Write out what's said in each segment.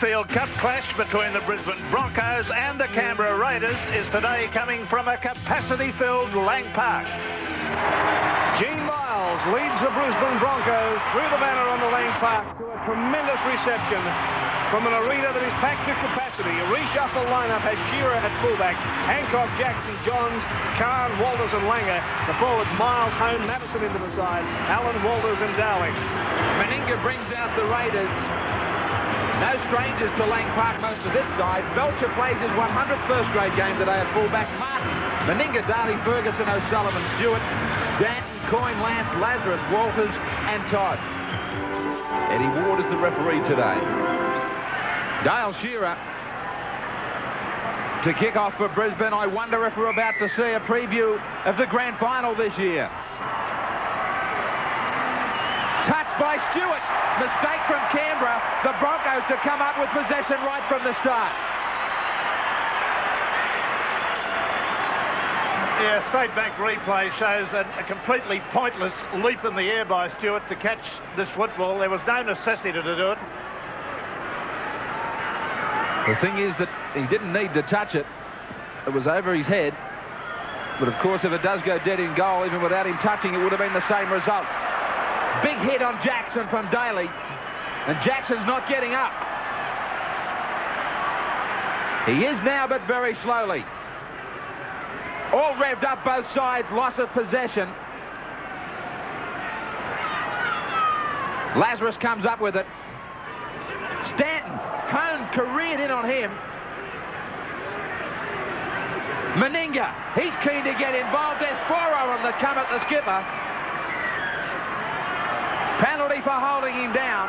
Smithfield Cup clash between the Brisbane Broncos and the Canberra Raiders is today coming from a capacity-filled Lang Park. Gene Miles leads the Brisbane Broncos through the banner on the Lang Park to a tremendous reception from an arena that is packed to capacity. A reshuffle lineup has Shearer at fullback, Hancock, Jackson, Johns, Khan, Walters and Langer. The forwards Miles, Hone, Madison into the side, Allen, Walters and Dowling. Meninga brings out the Raiders. No strangers to Lang Park, most of this side. Belcher plays his 100th first-grade game today at fullback. Martin, Meninga, Daly, Ferguson, O'Sullivan, Stewart, Danton, Coyne, Lance, Lazarus, Walters and Todd. Eddie Ward is the referee today. Dale Shearer to kick off for Brisbane. I wonder if we're about to see a preview of the grand final this year. Touched by Stewart. Mistake from Canberra. The Broncos to come up with possession right from the start. Yeah, State Bank replay shows a completely pointless leap in the air by Stewart to catch this football. There was no necessity to do it. The thing is that he didn't need to touch it. It was over his head. But of course, if it does go dead in goal, even without him touching, it would have been the same result. Big hit on Jackson from Daly. And Jackson's not getting up. He is now, but very slowly. All revved up both sides, loss of possession. Lazarus comes up with it. Stanton, Hone careered in on him. Meninga, he's keen to get involved. There's 4 on the come at the skipper. Penalty for holding him down.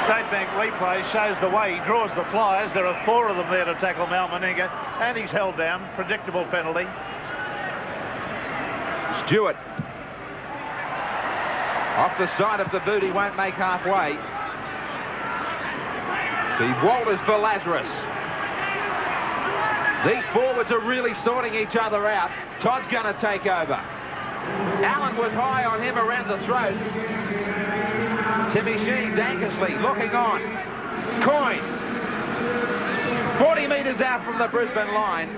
State Bank replay shows the way he draws the flyers. There are 4 of them there to tackle Mal Meninga, and he's held down. Predictable penalty. Stewart. Off the side of the boot, he won't make halfway. The Walters for Lazarus. These forwards are really sorting each other out. Todd's going to take over. Allen was high on him around the throat. Timmy Sheens, Ankersley looking on. Coyne. 40 metres out from the Brisbane line.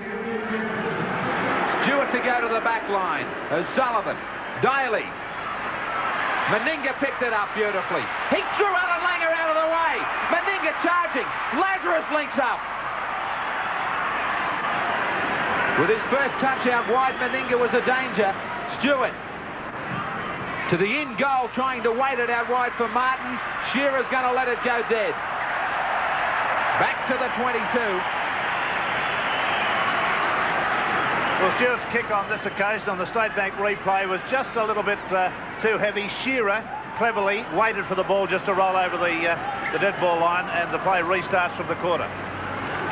Stewart to go to the back line. O'Sullivan. Daly. Meninga picked it up beautifully. He threw Alan Langer out of the way. Meninga charging. Lazarus links up. With his first touch out wide, Meninga was a danger. Stewart to the in goal, trying to wait it out wide for Martin. Shearer's going to let it go dead. Back to the 22. Well, Stewart's kick on this occasion on the State Bank replay was just a little bit too heavy. Shearer cleverly waited for the ball just to roll over the dead ball line, and the play restarts from the quarter.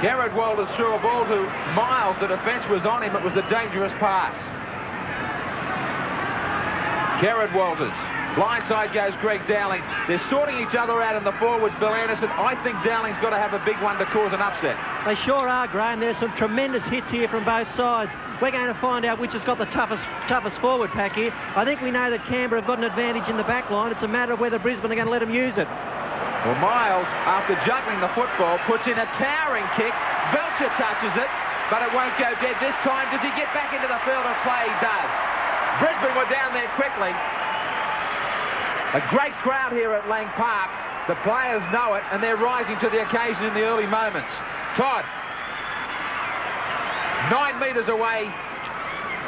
Garrett Walters threw a ball to Miles. The defence was on him. It was a dangerous pass. Garrett Walters. Blindside goes Greg Dowling. They're sorting each other out in the forwards, Bill Anderson. I think Dowling's got to have a big one to cause an upset. They sure are, Graham. There's some tremendous hits here from both sides. We're going to find out which has got the toughest forward pack here. I think we know that Canberra have got an advantage in the back line. It's a matter of whether Brisbane are going to let them use it. Well, Miles, after juggling the football, puts in a towering kick. Belcher touches it, but it won't go dead this time. Does he get back into the field of play? He does. Brisbane were down there quickly. A great crowd here at Lang Park. The players know it, and they're rising to the occasion in the early moments. Todd. 9 metres away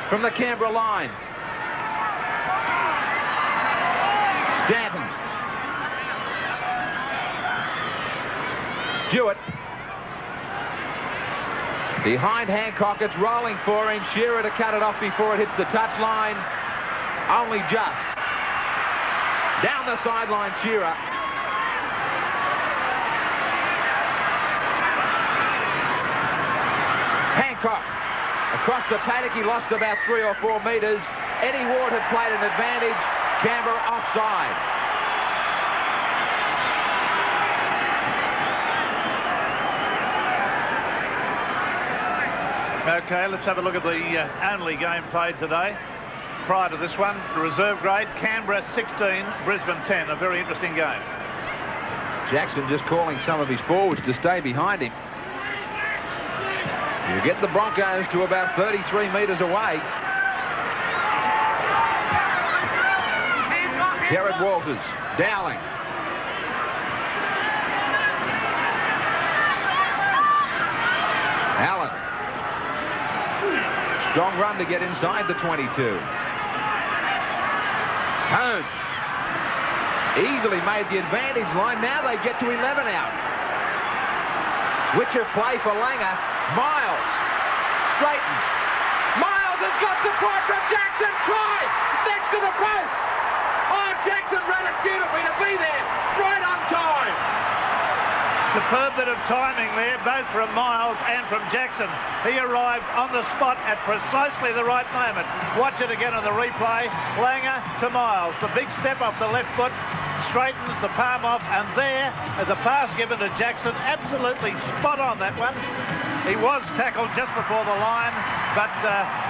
from the Canberra line. Stanton. Stewart. Behind Hancock, it's rolling for him. Shearer to cut it off before it hits the touch line. Only just. Down the sideline, Shearer. Hancock. Across the paddock, he lost about 3 or 4 metres. Eddie Ward had played an advantage. Canberra offside. Okay, let's have a look at the only game played today. prior to this one. The reserve grade, Canberra 16, Brisbane 10. A very interesting game. Jackson just calling some of his forwards to stay behind him. You get the Broncos to about 33 metres away. Jared Walters, Dowling. Allen. Strong run to get inside the 22. Cone. Easily made the advantage line. Now they get to 11 out. Switch of play for Langer. Miles. Straightens. Miles has got support from Jackson. Try. Next to the post. Oh, Jackson ran it beautifully to be there. Right on time. Superb bit of timing there, both from Miles and from Jackson. He arrived on the spot at precisely the right moment. Watch it again on the replay. Langer to Miles. The big step off the left foot. Straightens the palm off, and there, the pass given to Jackson, absolutely spot on that one. He was tackled just before the line, but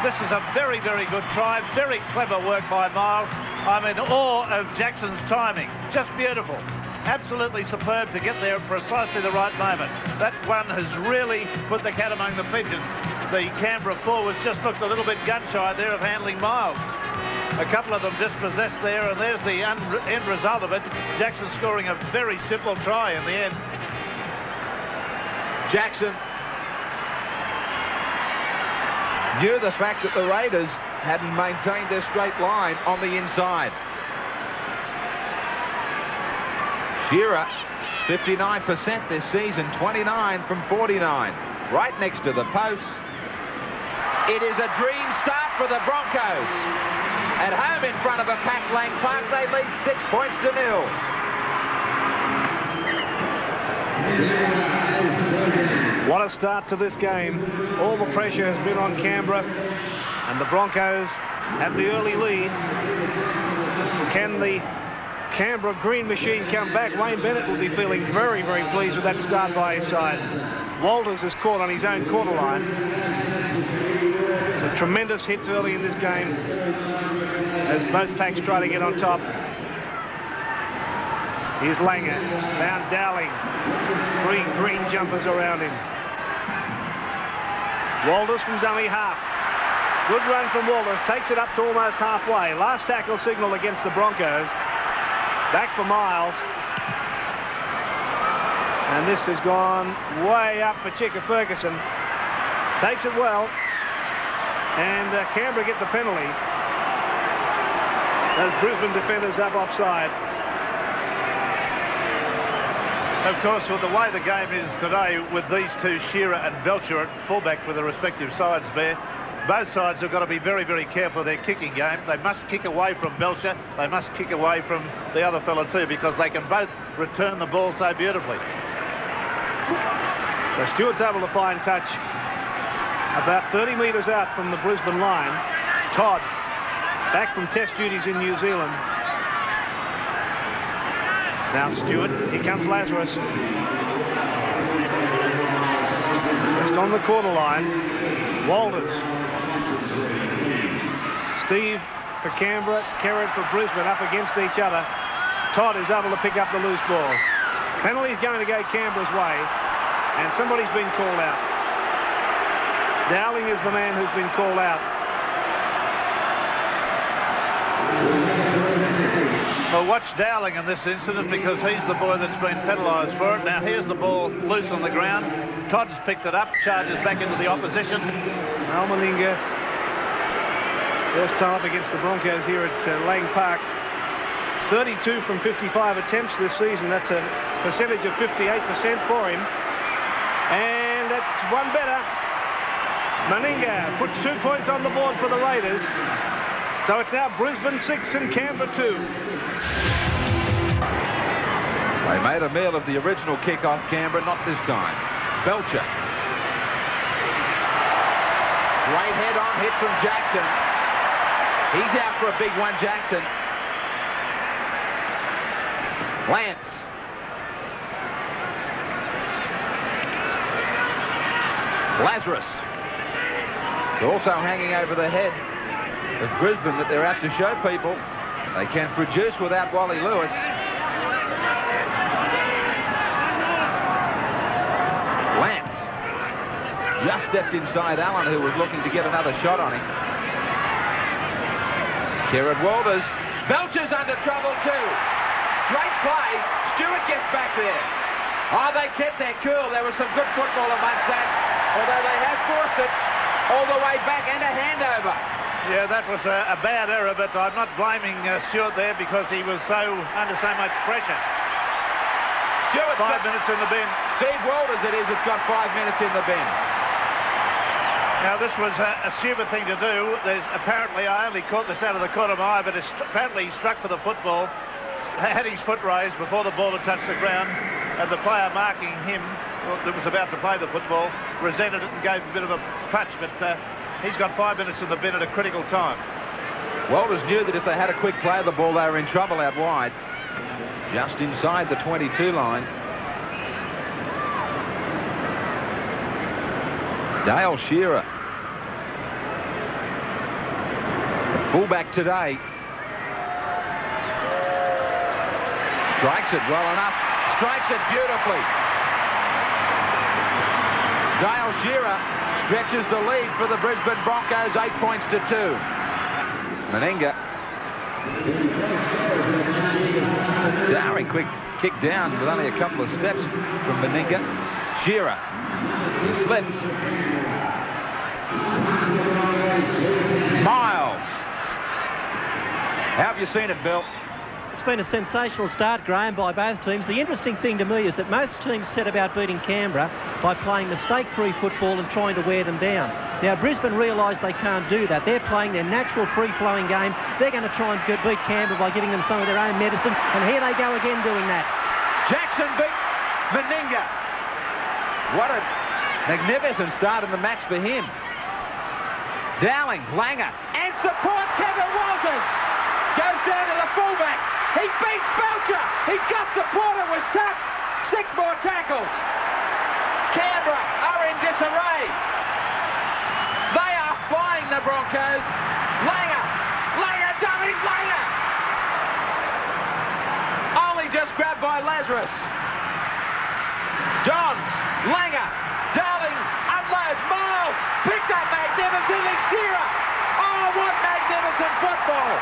this is a very, very good try. Very clever work by Miles. I'm in awe of Jackson's timing. Just beautiful. Absolutely superb to get there at precisely the right moment. That one has really put the cat among the pigeons. The Canberra forwards just looked a little bit gun-shy there of handling Miles. A couple of them dispossessed there, and there's the end result of it. Jackson scoring a very simple try in the end. Jackson knew the fact that the Raiders hadn't maintained their straight line on the inside. Shearer, 59% this season, 29 from 49. Right next to the post. It is a dream start for the Broncos. At home in front of a packed Lang Park, they lead 6 points to 0. What a start to this game. All the pressure has been on Canberra, and the Broncos have the early lead. Can the Canberra Green Machine come back? Wayne Bennett will be feeling very, very pleased with that start by his side. Walters is caught on his own quarter line. Some tremendous hits early in this game as both packs try to get on top. Here's Langer, down Dowling. Three green jumpers around him. Walters from dummy half. Good run from Walters, takes it up to almost halfway. Last tackle signal against the Broncos. Back for Miles. And this has gone way up for Chicka Ferguson. Takes it well. And Canberra get the penalty. Those Brisbane defenders up offside. Of course, with the way the game is today, with these two, Shearer and Belcher at fullback for the respective sides there, both sides have got to be very, very careful of their kicking game. They must kick away from Belcher. They must kick away from the other fella too, because they can both return the ball so beautifully. So Stewart's able to find touch about 30 metres out from the Brisbane line. Todd, back from test duties in New Zealand. Now Stewart, here comes Lazarus. Just on the quarter line. Walters. Steve for Canberra, Kerrod for Brisbane up against each other. Todd is able to pick up the loose ball. Penalty's going to go Canberra's way, and somebody's been called out. Dowling is the man who's been called out. Well, watch Dowling in this incident, because he's the boy that's been penalised for it. Now here's the ball loose on the ground. Todd's picked it up, charges back into the opposition. Meninga, first time up against the Broncos here at Lang Park. 32 from 55 attempts this season. That's a percentage of 58% for him. And that's one better. Meninga puts 2 points on the board for the Raiders. So it's now Brisbane 6 and Canberra 2. They made a meal of the original kick-off, Canberra, not this time. Belcher. Great head-on hit from Jackson. He's out for a big one, Jackson. Lance. Lazarus. It's also hanging over the head of Brisbane that they're out to show people they can produce without Wally Lewis. Lance just stepped inside Allen, who was looking to get another shot on him. Kerrod Walters. Belcher's under trouble too. Great play. Stewart gets back there. Oh, they kept their cool. There was some good football amongst that, although they have forced it all the way back and a handover. Yeah, that was a bad error, but I'm not blaming Stewart there because he was under so much pressure. Stewart's 5 minutes in the bin. Steve Walters it is that's got 5 minutes in the bin. Now, this was a stupid thing to do. Apparently, I only caught this out of the corner of my eye, but apparently he struck for the football, had his foot raised before the ball had touched the ground, and the player marking him, that was about to play the football, resented it and gave a bit of a punch, but he's got 5 minutes in the bin at a critical time. Walters knew that if they had a quick play of the ball, they were in trouble out wide. Just inside the 22 line. Dale Shearer, at fullback today. Strikes it well enough. Strikes it beautifully. Dale Shearer stretches the lead for the Brisbane Broncos, 8 points to 2. Meninga. Towering quick kick down with only a couple of steps from Meninga. Shearer. He slips. Miles. How have you seen it, Bill? It's been a sensational start, Graham, by both teams. The interesting thing to me is that most teams set about beating Canberra by playing mistake-free football and trying to wear them down. Now, Brisbane realise they can't do that. They're playing their natural free-flowing game. They're going to try and beat Canberra by giving them some of their own medicine, and here they go again doing that. Jackson beat Meninga. What a magnificent start in the match for him. Dowling, Langer, and support Kevin Walters. Goes down to the fullback. He beats Belcher. He's got support. It was touched. 6 more tackles. Canberra are in disarray. They are flying, the Broncos. Langer dummies Langer. Only just grabbed by Lazarus. Johns, Langer, Darling unloads. Miles picked up magnificently. Shearer. Oh, what magnificent football.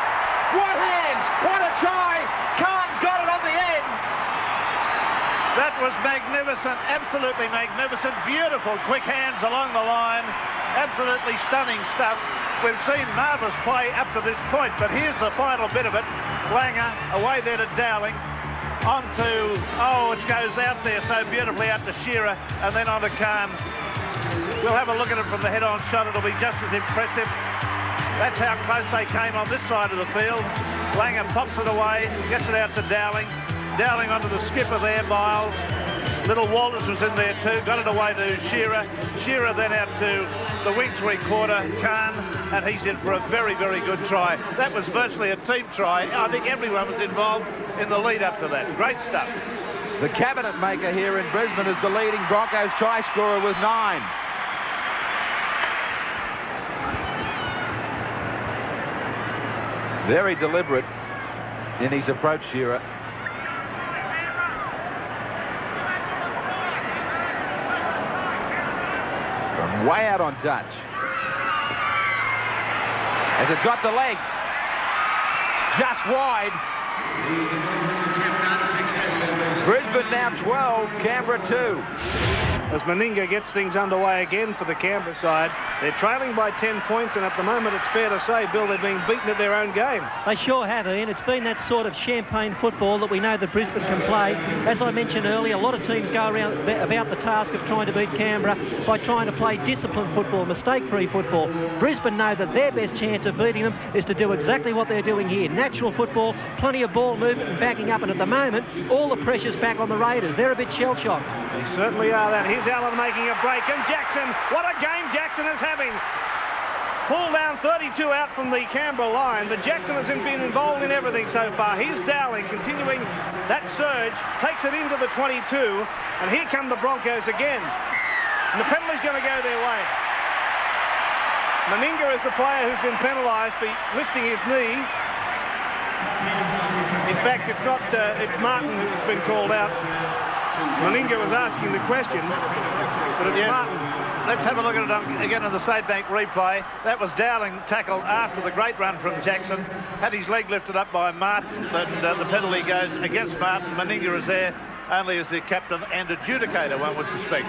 What hands! What a try! Khan's got it on the end. That was magnificent, absolutely magnificent. Beautiful quick hands along the line. Absolutely stunning stuff. We've seen marvellous play up to this point, but here's the final bit of it. Langer away there to Dowling. On to, it goes out there so beautifully out to Shearer and then on to Khan. We'll have a look at it from the head-on shot. It'll be just as impressive. That's how close they came on this side of the field. Langer pops it away, gets it out to Dowling. Dowling onto the skipper there, Miles. Little Walters was in there too, got it away to Shearer. Shearer then out to the wing three-quarter, Khan, and he's in for a very, very good try. That was virtually a team try. I think everyone was involved in the lead up to that. Great stuff. The cabinet maker here in Brisbane is the leading Broncos try scorer with 9. Very deliberate in his approach, Shearer. From way out on touch. Has it got the legs? Just wide. Brisbane now 12, Canberra 2. As Meninga gets things underway again for the Canberra side, they're trailing by 10 points, and at the moment it's fair to say, Bill, they're being beaten at their own game. They sure have, Ian. It's been that sort of champagne football that we know that Brisbane can play. As I mentioned earlier, a lot of teams go around about the task of trying to beat Canberra by trying to play disciplined football, mistake-free football. Brisbane know that their best chance of beating them is to do exactly what they're doing here. Natural football, plenty of ball movement and backing up, and at the moment, all the pressure's back on the Raiders. They're a bit shell-shocked. They certainly are that. Here's Allen making a break, and Jackson, what a game Jackson is having. Pulled down 32 out from the Canberra line, but Jackson has been involved in everything so far. Here's Dowling continuing that surge, takes it into the 22, and here come the Broncos again. And the penalty's going to go their way. Meninga is the player who's been penalised for lifting his knee. In fact, it's not, it's Martin who's been called out. Meninga was asking the question, but it's Martin. Let's have a look at it again in the State Bank replay. That was Dowling tackled after the great run from Jackson. Had his leg lifted up by Martin, but the penalty goes against Martin. Meninga is there only as the captain and adjudicator, one would suspect.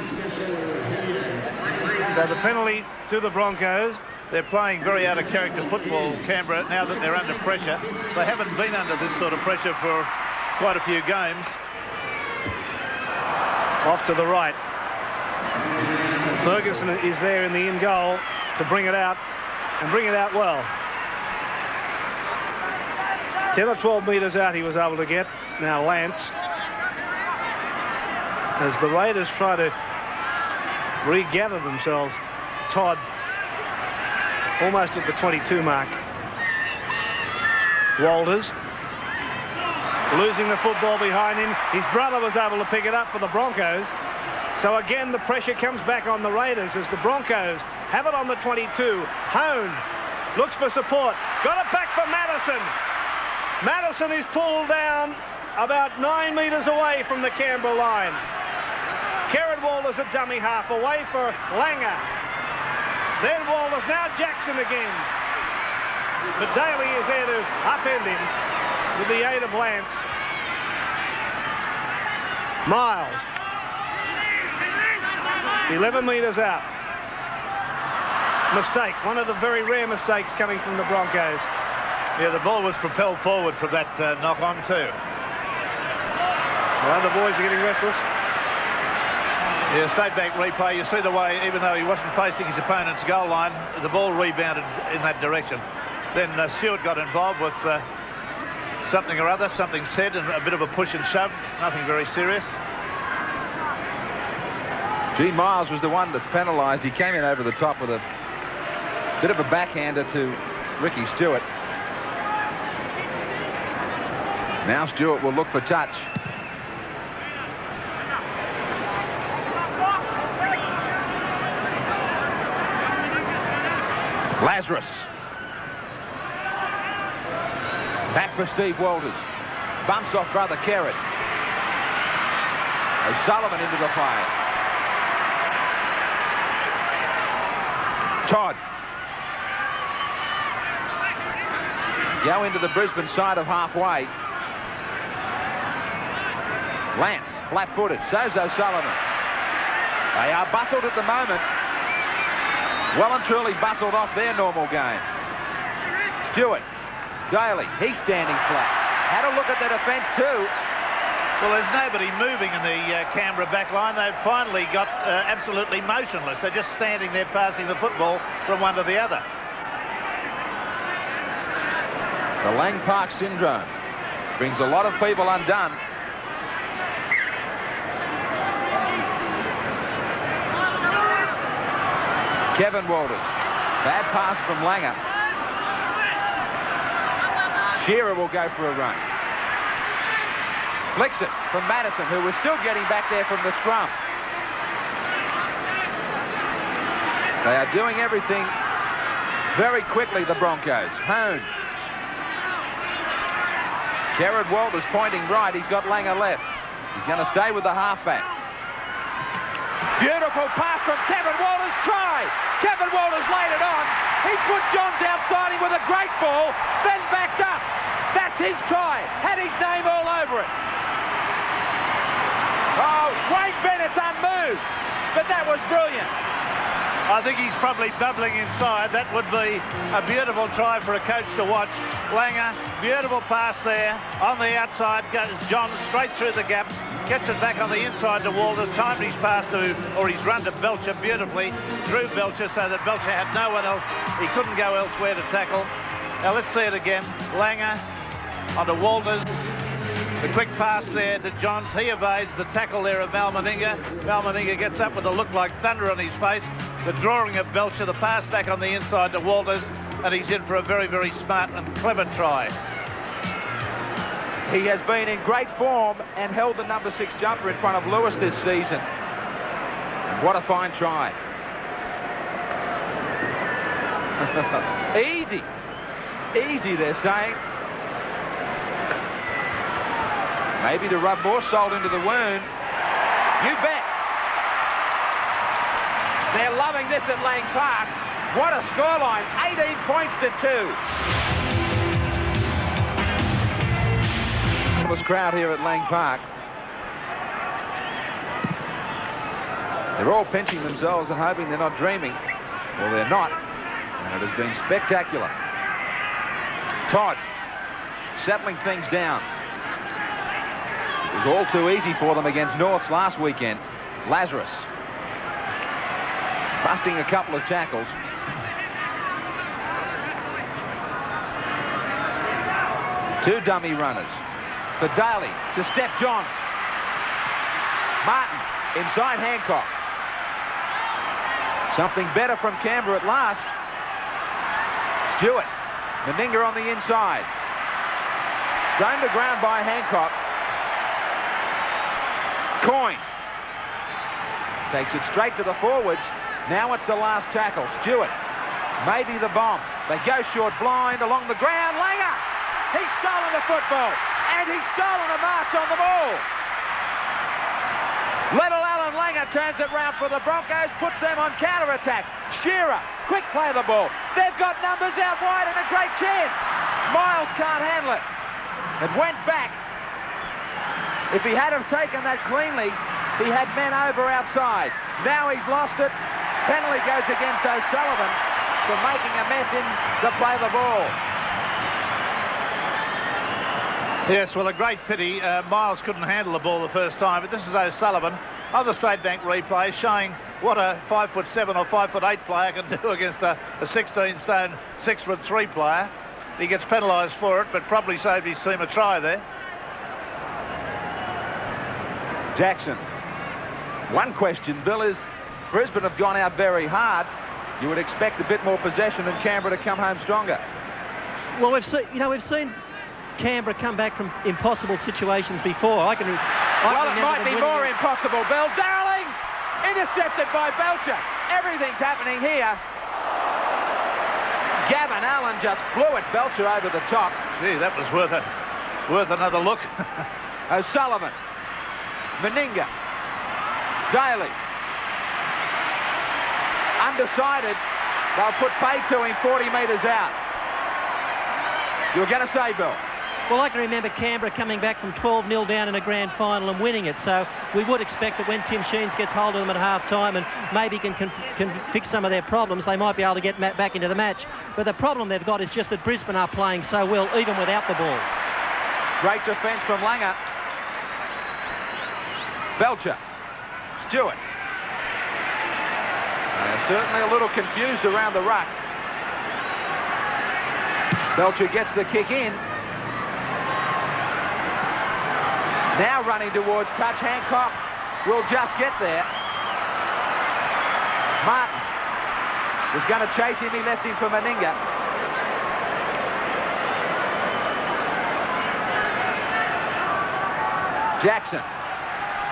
So the penalty to the Broncos. They're playing very out-of-character football, Canberra, now that they're under pressure. They haven't been under this sort of pressure for quite a few games. Off to the right. Ferguson is there in the in goal to bring it out, and bring it out well. 10 or 12 metres out he was able to get. Now Lance, as the Raiders try to regather themselves. Todd almost at the 22 mark. Walters losing the football behind him. His brother was able to pick it up for the Broncos. So again the pressure comes back on the Raiders as the Broncos have it on the 22. Hone looks for support. Got it back for Madison. Madison is pulled down about 9 metres away from the Canberra line. Kerrod Walters a dummy half away for Langer. Then Walters, now Jackson again. But Daly is there to upend him with the aid of Lance. Miles. 11 metres out. Mistake, one of the very rare mistakes coming from the Broncos. Yeah, the ball was propelled forward from that knock-on too. Well, the boys are getting restless. Yeah, State Bank replay, you see the way, even though he wasn't facing his opponent's goal line, the ball rebounded in that direction. Then Stewart got involved with something or other, something said, and a bit of a push and shove, nothing very serious. Gene Miles was the one that's penalised. He came in over the top with a bit of a backhander to Ricky Stewart. Now Stewart will look for touch. Lazarus. Back for Steve Walters. Bumps off brother Kerrod. O'Sullivan into the play. Todd. Go into the Brisbane side of halfway. Lance, flat-footed. So's O'Sullivan. They are bustled at the moment. Well and truly bustled off their normal game. Stewart. Daly. He's standing flat. Had a look at the defence too. Well, there's nobody moving in the Canberra back line. They've finally got absolutely motionless. They're just standing there passing the football from one to the other. The Lang Park syndrome brings a lot of people undone. Kevin Walters. Bad pass from Langer. Shearer will go for a run. Flicks it from Madison, who was still getting back there from the scrum. They are doing everything very quickly, the Broncos. Hone. Kerrod Walters pointing right. He's got Langer left. He's going to stay with the halfback. Beautiful pass from Kevin Walters. Try. Kevin Walters laid it on. He put Johns outside him with a great ball, then backed up. That's his try. Had his name all over it. Oh, Wayne Bennett's unmoved, but that was brilliant. I think he's probably bubbling inside. That would be a beautiful try for a coach to watch. Langer, beautiful pass there. On the outside goes John straight through the gap. Gets it back on the inside to Walters. Timed his pass to, or his run to Belcher beautifully. Drew Belcher so that Belcher had no one else. He couldn't go elsewhere to tackle. Now let's see it again. Langer onto Walters. The quick pass there to Johns. He evades the tackle there of Mal Meninga. Mal Meninga gets up with a look like thunder on his face. The drawing of Belcher, the pass back on the inside to Walters, and he's in for a very, very smart and clever try. He has been in great form and held the number 6 jumper in front of Lewis this season. What a fine try. Easy. Easy, they're saying. Maybe to rub more salt into the wound. You bet. They're loving this at Lang Park. What a scoreline. 18 points to 2. This crowd here at Lang Park. They're all pinching themselves and hoping they're not dreaming. Well, they're not. And it has been spectacular. Todd settling things down. It was all too easy for them against Norths last weekend. Lazarus busting a couple of tackles. Two dummy runners. For Daly to Steph Johns. Martin inside Hancock. Something better from Canberra at last. Stewart. Meninga on the inside. Thrown to ground by Hancock. Coyne takes it straight to the forwards. Now it's the last tackle. Stewart. Maybe the bomb. They go short blind along the ground. Langer. He's stolen the football. And he's stolen a march on the ball. Little Alan Langer turns it round for the Broncos, puts them on counter-attack. Shearer, quick play the ball. They've got numbers out wide and a great chance. Miles can't handle it. It went back. If he had have taken that cleanly, he had men over outside. Now he's lost it. Penalty goes against O'Sullivan for making a mess in to play the ball. Yes, well, a great pity. Miles couldn't handle the ball the first time, but this is O'Sullivan on the State Bank replay showing what a 5'7" or 5'8" player can do against a 16-stone 6'3" player. He gets penalised for it, but probably saved his team a try there. Jackson. One question, Bill, is Brisbane have gone out very hard. You would expect a bit more possession and Canberra to come home stronger. Well, we've seen Canberra come back from impossible situations before. Well, it might be more impossible, Bill. Darling! Intercepted by Belcher. Everything's happening here. Gavin Allen just blew it. Belcher over the top. Gee, that was worth another look. O'Sullivan. Meninga. Daly. Undecided. They'll put pay to him 40 metres out. You were going to say, Bill? Well, I can remember Canberra coming back from 12-0 down in a grand final and winning it. So we would expect that when Tim Sheens gets hold of them at half-time and maybe can fix some of their problems, they might be able to get back into the match. But the problem they've got is just that Brisbane are playing so well, even without the ball. Great defence from Langer. Belcher. Stewart. They're certainly a little confused around the ruck. Belcher gets the kick in. Now running towards touch. Hancock will just get there. Martin was going to chase him. He left him for Meninga. Jackson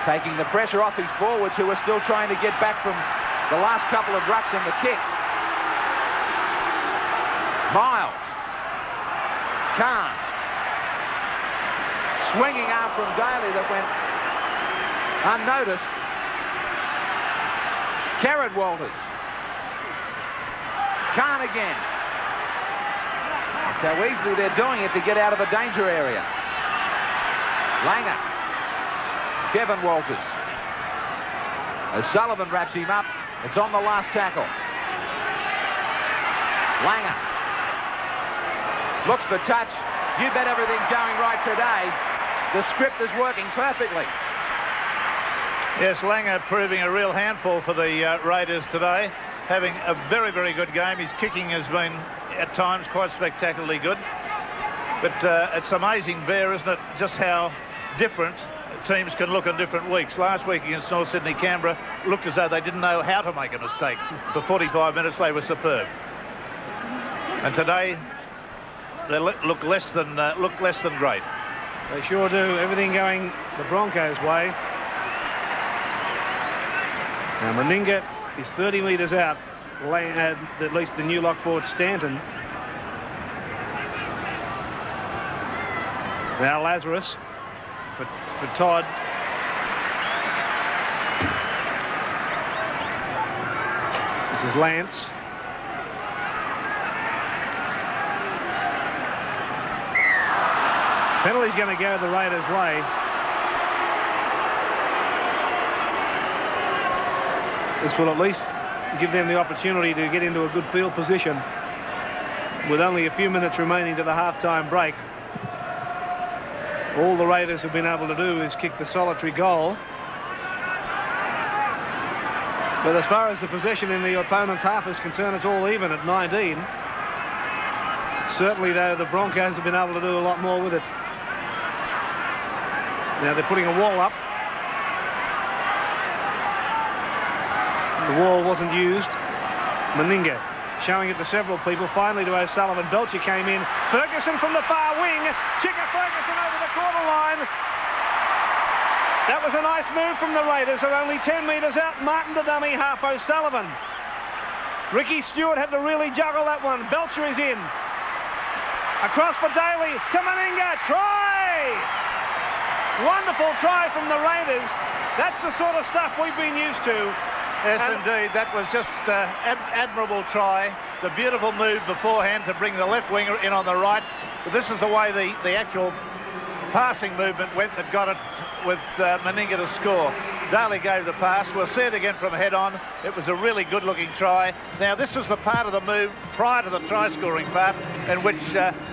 taking the pressure off his forwards who are still trying to get back from the last couple of rucks in the kick. Miles. Khan. Swinging arm from Daly that went unnoticed. Kerrod Walters. Khan again. That's how easily they're doing it to get out of a danger area. Langer. Kevin Walters. O'Sullivan wraps him up. It's on the last tackle. Langer. Looks for touch. You bet everything's going right today. The script is working perfectly. Yes, Langer proving a real handful for the Raiders today. Having a very, very good game. His kicking has been, at times, quite spectacularly good. But it's amazing, Bear, isn't it, just how different teams can look in different weeks. Last week against North Sydney, Canberra looked as though they didn't know how to make a mistake. For 45 minutes, they were superb. And today, they look less than great. They sure do. Everything going the Broncos' way. Now Meninga is 30 metres out. at least the new lock forward Stanton. Now Lazarus for Todd. This is Lance. Penalty's going to go the Raiders' way. This will at least give them the opportunity to get into a good field position with only a few minutes remaining to the half-time break. All the Raiders have been able to do is kick the solitary goal. But as far as the possession in the opponent's half is concerned, it's all even at 19. Certainly, though, the Broncos have been able to do a lot more with it. Now they're putting a wall up. The wall wasn't used. Meninga showing it to several people, finally to O'Sullivan. Belcher came in. Ferguson from the far wing. Chica Ferguson over the corner line. That was a nice move from the Raiders. They're only 10 metres out. Martin to dummy half. O'Sullivan. Ricky Stewart had to really juggle that one. Belcher is in. Across for Daly. To Meninga. Try! Wonderful try from the Raiders. That's the sort of stuff we've been used to. Yes, indeed. That was just admirable try. The beautiful move beforehand to bring the left winger in on the right. But this is the way the actual passing movement went that got it with Meninga to score. Daly gave the pass. We'll see it again from head on. It was a really good-looking try. Now, this is the part of the move prior to the try-scoring part in which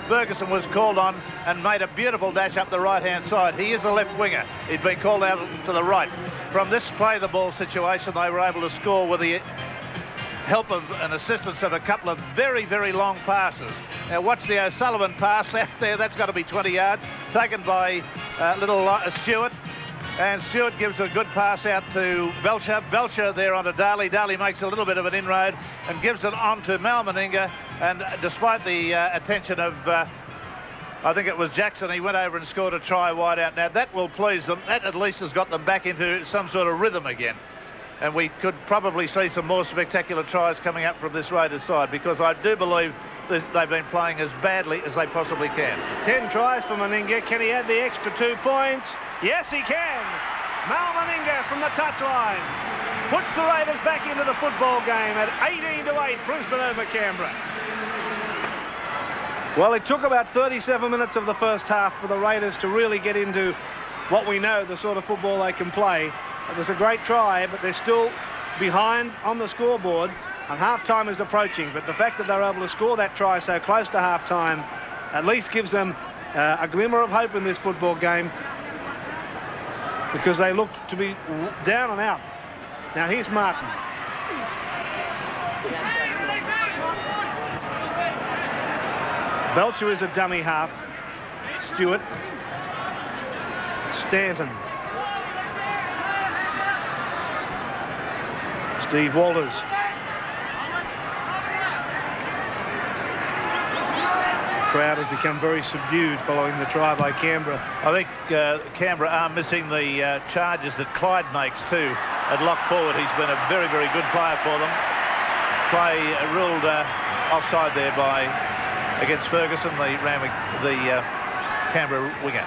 Ferguson was called on and made a beautiful dash up the right-hand side. He is a left winger. He'd been called out to the right. From this play-the-ball situation, they were able to score with the help of and assistance of a couple of very, very long passes. Now, watch the O'Sullivan pass out there. That's got to be 20 yards. Taken by Stewart. And Stewart gives a good pass out to Belcher. Belcher there onto Daly. Daly makes a little bit of an inroad and gives it on to Mal Meninga. And despite the attention of, I think it was Jackson, he went over and scored a try wide out. Now, that will please them. That at least has got them back into some sort of rhythm again. And we could probably see some more spectacular tries coming up from this Raiders side, because I do believe they've been playing as badly as they possibly can. 10 tries for Meninga. Can he add the extra 2 points? Yes, he can. Mal Meninga from the touchline puts the Raiders back into the football game at 18-8, Brisbane over Canberra. Well, it took about 37 minutes of the first half for the Raiders to really get into what we know, the sort of football they can play. It was a great try, but they're still behind on the scoreboard, and half-time is approaching. But the fact that they're able to score that try so close to half-time at least gives them a glimmer of hope in this football game, because they look to be down and out. Now here's Martin. Belcher is a dummy half. Stewart. Stanton. Steve Walters. The crowd has become very subdued following the try by Canberra. I think Canberra are missing the charges that Clyde makes too at lock forward. He's been a very, very good player for them. Play ruled offside there against Ferguson, the Canberra winger.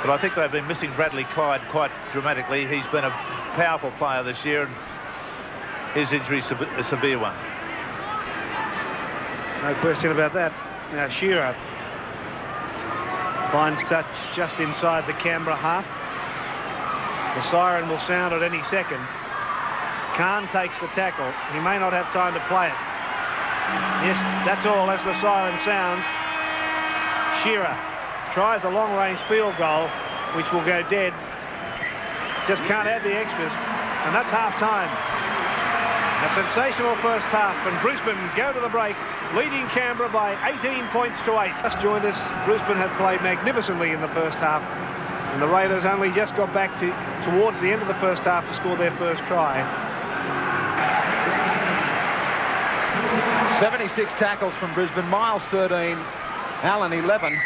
But I think they've been missing Bradley Clyde quite dramatically. He's been a powerful player this year, and his injury is a severe one. No question about that. Now Shearer finds touch just inside the Canberra half. The siren will sound at any second. Khan takes the tackle. He may not have time to play it. Yes, that's all as the siren sounds. Shearer tries a long-range field goal, which will go dead. Just can't add the extras, and that's half-time. A sensational first half, and Brisbane go to the break, leading Canberra by 18 points to 8. Just joined us, Brisbane had played magnificently in the first half, and the Raiders only just got back towards the end of the first half to score their first try. 76 tackles from Brisbane, Miles 13, Allen 11,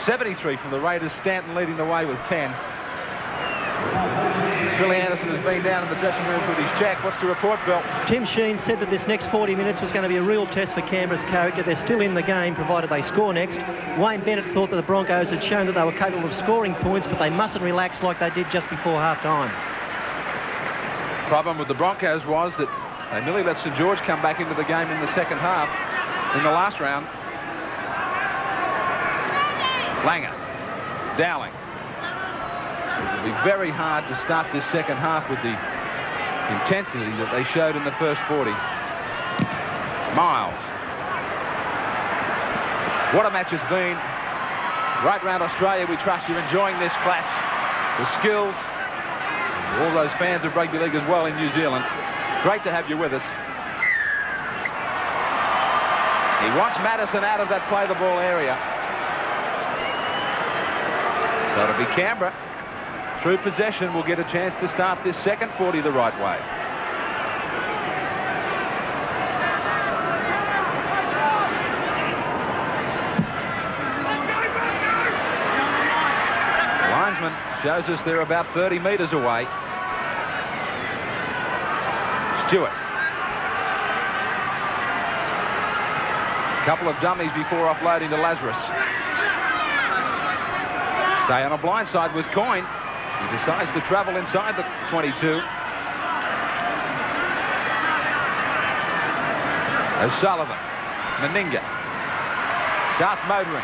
73 from the Raiders, Stanton leading the way with 10. Billy Anderson has been down in the dressing rooms with his check. What's the report, Bill? Tim Sheen said that this next 40 minutes was going to be a real test for Canberra's character. They're still in the game, provided they score next. Wayne Bennett thought that the Broncos had shown that they were capable of scoring points, but they mustn't relax like they did just before half-time. Problem with the Broncos was that they nearly let St George come back into the game in the second half, in the last round. Langer, Dowling. It'll be very hard to start this second half with the intensity that they showed in the first 40. Miles. What a match it's been. Right round Australia, we trust you're enjoying this clash. The skills, all those fans of rugby league as well in New Zealand. Great to have you with us. He wants Madison out of that play the ball area. So it'll be Canberra. Through possession, will get a chance to start this second 40 the right way. The linesman shows us they're about 30 metres away. Stewart. A couple of dummies before offloading to Lazarus. Stay on a blind side with Coyne. He decides to travel inside the 22. O'Sullivan. Meninga. Starts motoring.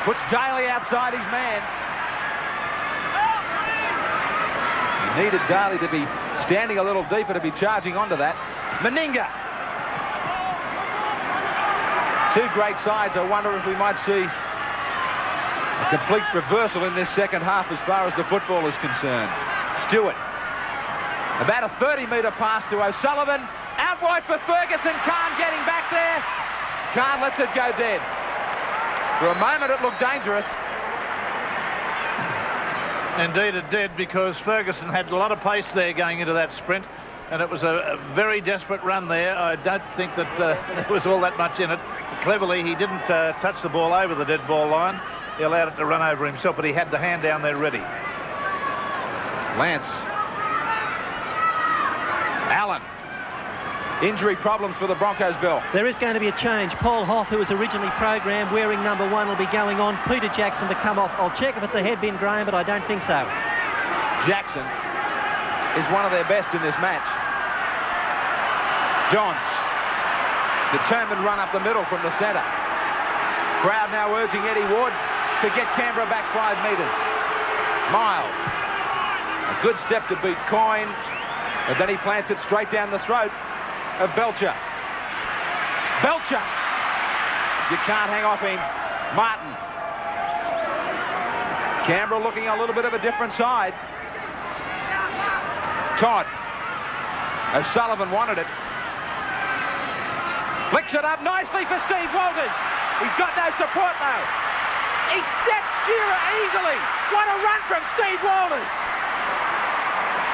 Puts Daly outside his man. He needed Daly to be standing a little deeper to be charging onto that. Meninga. Two great sides. I wonder if we might see a complete reversal in this second half as far as the football is concerned. Stewart. About a 30-metre pass to O'Sullivan. Out wide for Ferguson. Khan getting back there. Khan lets it go dead. For a moment it looked dangerous. Indeed it did, because Ferguson had a lot of pace there going into that sprint, and it was a very desperate run there. I don't think that there was all that much in it. Cleverly, he didn't touch the ball over the dead ball line. He allowed it to run over himself, but he had the hand down there ready. Lance. Allen. Injury problems for the Broncos, Bill. There is going to be a change. Paul Hoff, who was originally programmed wearing number 1, will be going on. Peter Jackson to come off. I'll check if it's a head-bin, Graham, but I don't think so. Jackson is one of their best in this match. Johns. Determined run up the middle from the centre. Crowd now urging Eddie Ward to get Canberra back 5 metres. Miles. A good step to beat Coyne, but then he plants it straight down the throat of Belcher. Belcher! You can't hang off him. Martin. Canberra looking a little bit of a different side. Todd. O'Sullivan wanted it. Flicks it up nicely for Steve Walters. He's got no support though. He stepped Shearer easily. What a run from Steve Walters.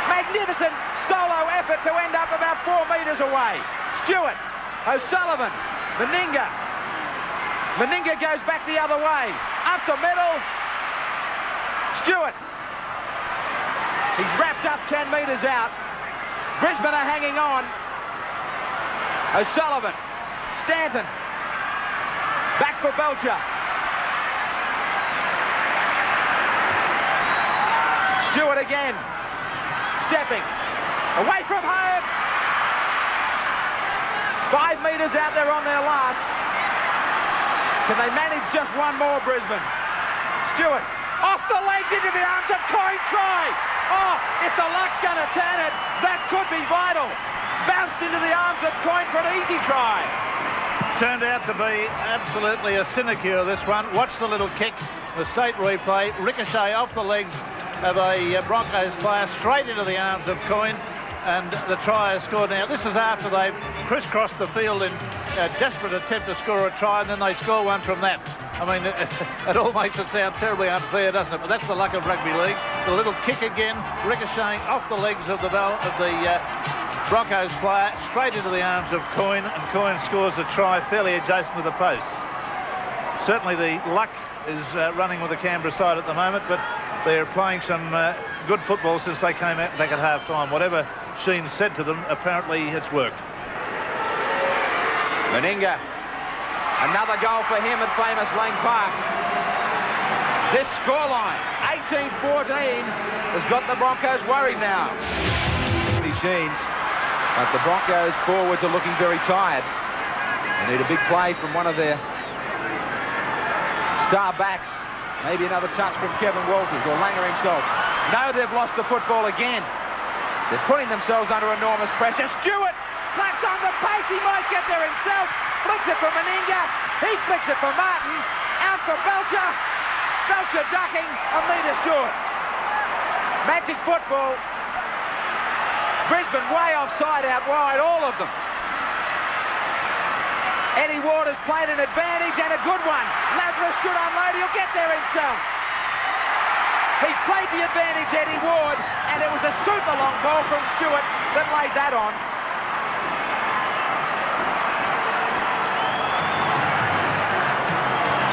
Magnificent solo effort to end up about 4 metres away. Stewart, O'Sullivan, Meninga. Meninga goes back the other way. Up the middle. Stewart. He's wrapped up 10 metres out. Brisbane are hanging on. O'Sullivan. Stanton. Back for Belcher. Stewart again. Stepping. Away from home. 5 metres out there on their last. Can they manage just one more, Brisbane? Stewart. Off the legs into the arms of Coyne. Try. Oh, if the luck's going to turn it, that could be vital. Bounced into the arms of Coyne for an easy try. Turned out to be absolutely a sinecure, this one. Watch the little kick, the state replay. Ricochet off the legs of a Broncos player, straight into the arms of Coyne, and the try is scored. Now, this is after they've crisscrossed the field in a desperate attempt to score a try, and then they score one from that. I mean, it all makes it sound terribly unfair, doesn't it? But that's the luck of rugby league. The little kick again, ricocheting off the legs of the Broncos player, straight into the arms of Coyne, and Coyne scores a try fairly adjacent to the post. Certainly the luck is running with the Canberra side at the moment, but they're playing some good football since they came out back at half-time. Whatever Sheen said to them, apparently it's worked. Meninga. Another goal for him at famous Lang Park. This scoreline, 18-14, has got the Broncos worried now. Sheens, but the Broncos forwards are looking very tired. They need a big play from one of their star backs. Maybe another touch from Kevin Walters or Langer himself. No, they've lost the football again. They're putting themselves under enormous pressure. Stewart claps on the pace. He might get there himself. Flicks it for Meninga. He flicks it for Martin. Out for Belcher. Belcher ducking a metre short. Magic football. Brisbane way offside out wide, all of them. Eddie Ward has played an advantage and a good one. Lazarus should unload. He'll get there himself. He played the advantage, Eddie Ward, and it was a super long ball from Stewart that laid that on.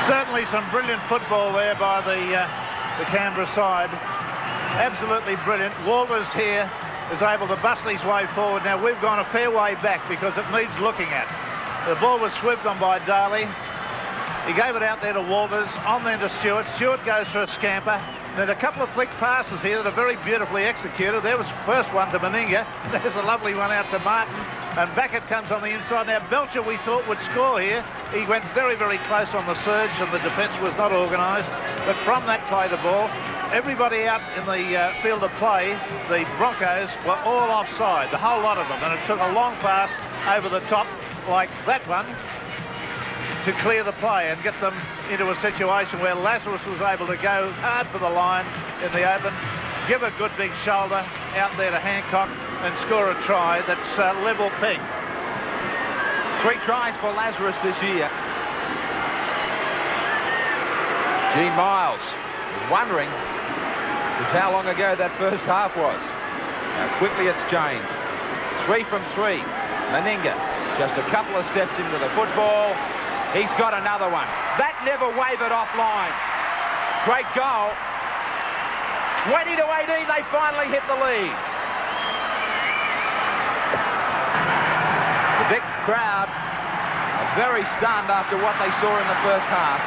Certainly some brilliant football there by the Canberra side. Absolutely brilliant. Walters here is able to bustle his way forward. Now we've gone a fair way back because it needs looking at. The ball was swooped on by Daly. He gave it out there to Walters, on then to Stewart. Stewart goes for a scamper. Then a couple of flick passes here that are very beautifully executed. There was the first one to Meninga. There's a lovely one out to Martin. And back it comes on the inside. Now Belcher we thought would score here. He went very, very close on the surge and the defence was not organised. But from that play the ball, everybody out in the field of play, the Broncos were all offside, the whole lot of them. And it took a long pass over the top like that one to clear the play and get them into a situation where Lazarus was able to go hard for the line in the open, give a good big shoulder out there to Hancock and score a try that's level peg. 3 tries for Lazarus this year. Gene Miles is wondering just how long ago that first half was. How quickly it's changed. 3 from 3. Meninga just a couple of steps into the football. He's got another one. That never wavered offline. Great goal. 20-18, they finally hit the lead. The big crowd are very stunned after what they saw in the first half.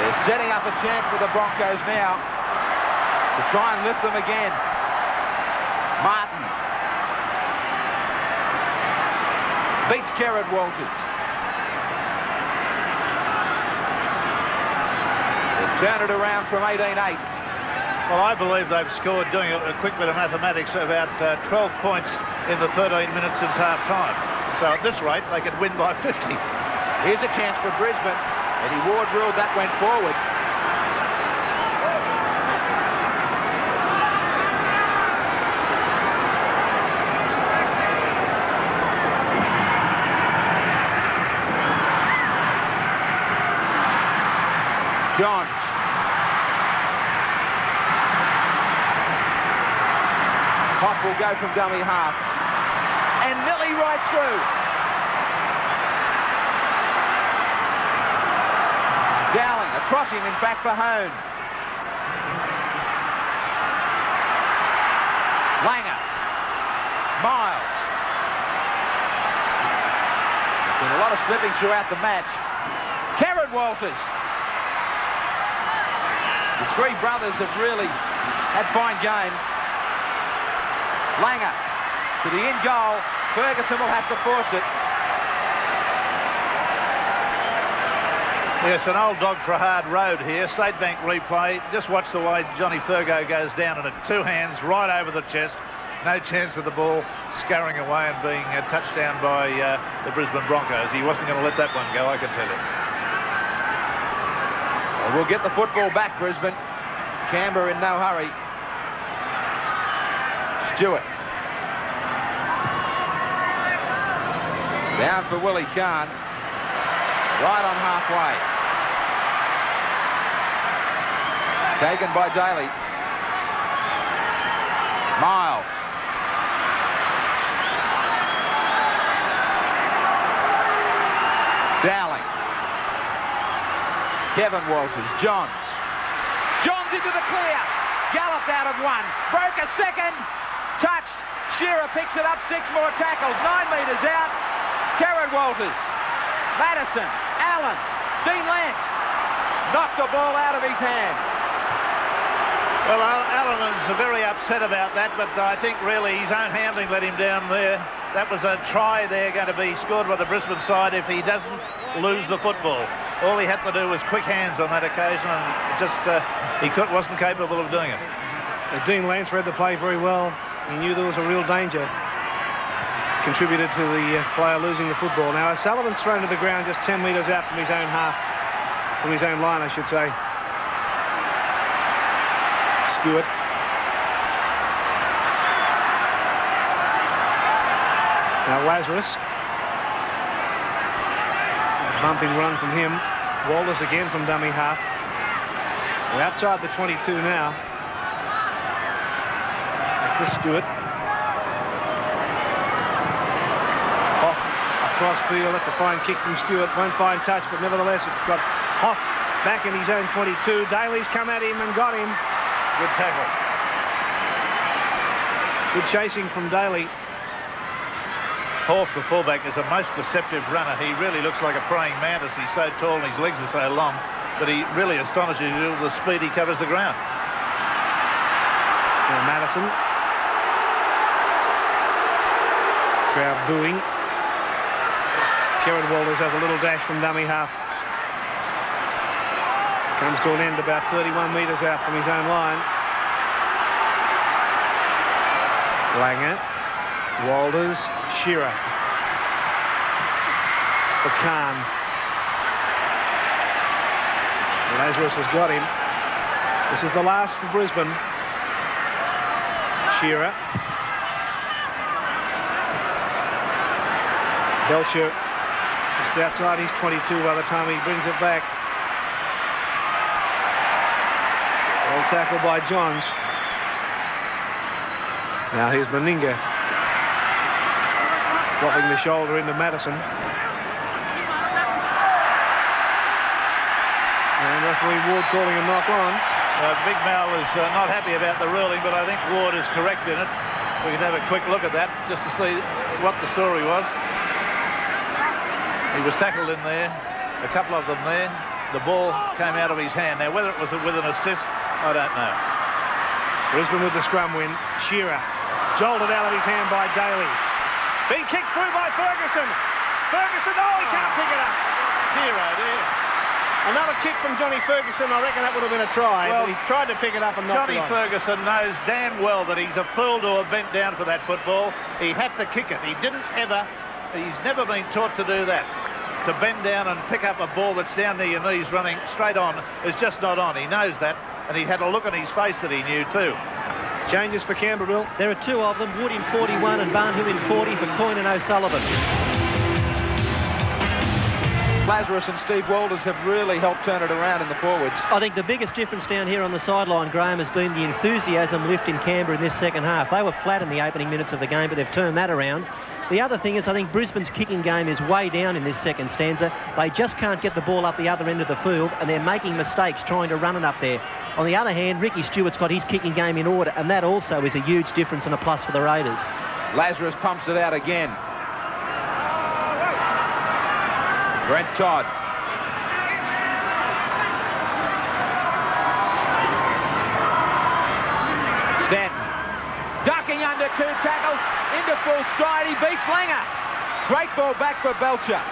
They're setting up a chance for the Broncos now to try and lift them again. Martin beats Kerrod Walters. They turn it around from 18-8. Well, I believe they've scored, doing a quick bit of mathematics, about 12 points in the 13 minutes since half-time. So at this rate, they could win by 50. Here's a chance for Brisbane. Eddie Ward ruled that went forward. Johns. Hop will go from dummy half. And Millie right through. Dowling across him, in fact, for Hone. Langer. Miles. There's been a lot of slipping throughout the match. Kerrod Walters. The 3 brothers have really had fine games. Langer to the in goal. Ferguson will have to force it. Yes, an old dog for a hard road here. State Bank replay. Just watch the way Johnny Fergo goes down and at 2 hands right over the chest. No chance of the ball scurrying away and being touched down by the Brisbane Broncos. He wasn't going to let that one go, I can tell you. We'll get the football back, Brisbane. Canberra in no hurry. Stewart. Down for Willie Kahn. Right on halfway. Taken by Daly. Miles. Dowling. Kevin Walters. Johns. Johns into the clear. Galloped out of one. Broke a second. Touched. Shearer picks it up. 6 more tackles. 9 metres out. Karen Walters. Madison. Allen. Dean Lance. Knocked the ball out of his hands. Well, Allen is very upset about that, but I think really his own handling let him down there. That was a try there going to be scored by the Brisbane side if he doesn't lose the football. All he had to do was quick hands on that occasion, and just wasn't capable of doing it. Dean Lance read the play very well. He knew there was a real danger. Contributed to the player losing the football. Now, O'Sullivan's thrown to the ground just 10 metres out from his own half, from his own line, I should say. Stewart. Now Lazarus. Bumping run from him. Walters again from dummy half. We're outside the 22 now. Chris Stewart. Off across field. That's a fine kick from Stewart. Won't find touch, but nevertheless it's got Hoff back in his own 22. Daly's come at him and got him. Good tackle. Good chasing from Daly. Hoff, the fullback, is a most deceptive runner. He really looks like a praying mantis. He's so tall and his legs are so long, but he really astonishes you with the speed he covers the ground. Now Madison. Crowd booing. Kieran Walters has a little dash from dummy half. Comes to an end about 31 metres out from his own line. Langer. Walters. Shearer. For Khan. Lazarus has got him. This is the last for Brisbane. Shearer. Belcher just outside his 22 by the time he brings it back. Well tackled by Johns. Now here's Meninga. Dropping the shoulder into Madison. And referee Ward calling a knock on. Big Mal is not happy about the ruling, but I think Ward is correct in it. We can have a quick look at that just to see what the story was. He was tackled in there, a couple of them there. The ball came out of his hand. Now, whether it was with an assist, I don't know. Brisbane with the scrum win. Shearer jolted out of his hand by Daly. Being kicked through by Ferguson. Ferguson, oh, he can't pick it up. Dear, oh dear. Another kick from Johnny Ferguson. I reckon that would have been a try. Well, he tried to pick it up and knocked it on. Johnny Ferguson knows damn well that he's a fool to have bent down for that football. He had to kick it. He didn't ever, he's never been taught to do that. To bend down and pick up a ball that's down near your knees running straight on is just not on. He knows that, and he had a look on his face that he knew too. Changes for Canberra, Bill. There are 2 of them, Wood in 41 and Barnhill in 40 for Coyne and O'Sullivan. Lazarus and Steve Walters have really helped turn it around in the forwards. I think the biggest difference down here on the sideline, Graham, has been the enthusiasm lift in Canberra in this second half. They were flat in the opening minutes of the game, but they've turned that around. The other thing is I think Brisbane's kicking game is way down in this second stanza. They just can't get the ball up the other end of the field, and they're making mistakes trying to run it up there. On the other hand, Ricky Stewart's got his kicking game in order, and that also is a huge difference and a plus for the Raiders. Lazarus pumps it out again. Brent Todd. Stanton. Ducking under 2 tackles. Into full stride. He beats Langer. Great ball back for Belcher.